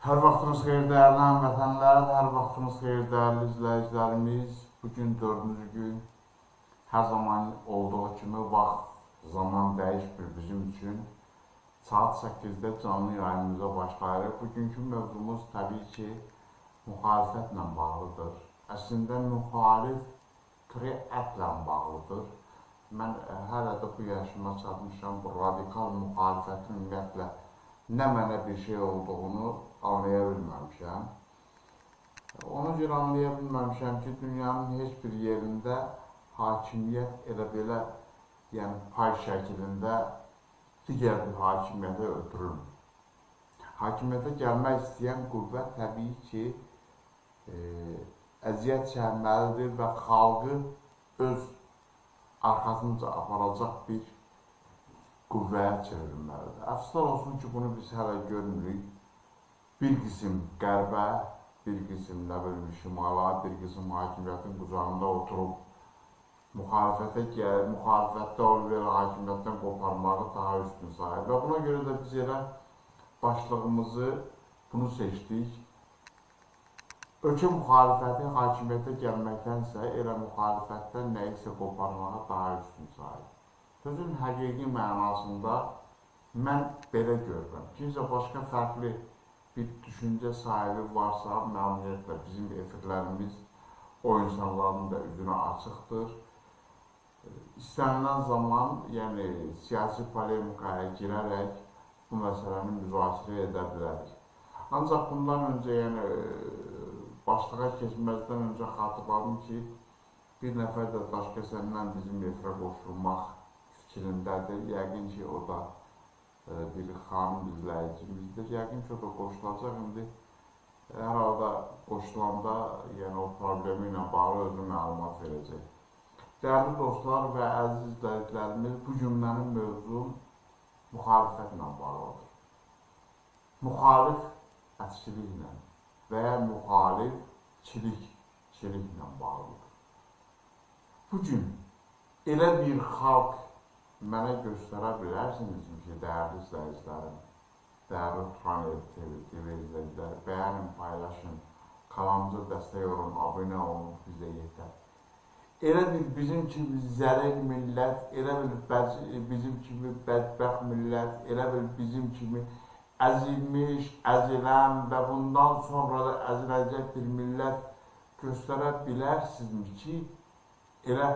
Hər vaxtınız xeyir dəyərli həmvətənlər, hər vaxtınız xeyir dəyərli izləyicilərimiz. Bugün 4-cü gün, hər zaman olduğu kimi vaxt, zaman dəyişmir bizim üçün. Saat 8-də canlı yayınımıza başlayırıq. Bugünkü mövzumuz təbii ki, müxalifətlə bağlıdır. Əslində müxalif ətlə bağlıdır. Mən hələ də bu yaşıma çatmışam, bu radikal müxalifətin ümumiyyətlə nə mənə bir şey olduğunu anlaya bilməmişəm. Ona görə anlaya bilməmişəm ki, dünyanın heç bir yerində hakimiyyət elə belə, yəni pay şəklində digər bir hakimiyyətə ötürülmür. Hakimiyyətə gəlmək istəyən qüvvət təbii ki, əziyyət çəkməlidir və xalqı öz arxasınca aparacaq bir qüvvəyə çevrilməlidir. Əfsuslar olsun ki, bunu biz hələ görmürük. Bir qism qərbə, bir qism şimala, bir qism hakimiyyətin qucağında oturub müxalifətdə olup hakimiyyətdən qoparmağı daha üstün sayır. Və buna görə də biz elə başlığımızı bunu seçdik. Ölkə müxalifəti hakimiyyətə gəlməkdənsə elə müxalifətdən nəyisə qoparmağa daha üstün sayır. Sözün həqiqi mənasında mən belə görürəm. Kimsə başqa fərqli bir düşüncə sahibi varsa, məmnuniyyətlə bizim efirlərimiz o insanların da üzünə açıqdır. İstənilən zaman, yəni siyasi polemikaya girərək bu məsələni müzakirə edə bilərik. Ancaq bundan öncə, yəni başlığa keçməzdən öncə xatırladım ki, bir nəfər də Daşkəsəndən bizim efirə qoşulmaq fikrindədir. Yəqin ki, o da bir xanım izləyicimizdir. Yəqin ki, o da qoşulacaq. İndi hər halda qoşulanda o problemi ilə bağlı özü məlumat verəcək. Dəyərli dostlar və əziz izləyicilərimiz, bugün mənim mövzum müxalifətlə bağlıdır. Müxalif ətçiliklə və ya müxalifçiliklə bağlıdır. Bugün elə bir xalq mənə göstərə bilərsinizmi ki, dəyərli izləyicilərim, dəyərli Turan TV izləyiciləri, bəyənin, paylaşın, kanalımıza dəstək olun, abunə olun, bizə yetər. Elə bir bizim kimi zəlil millət, elə bir bizim kimi bədbəxt millət, elə bir bizim kimi əzilmiş, əzilən və bundan sonra da əziləcək bir millət göstərə bilərsinizmi ki, elə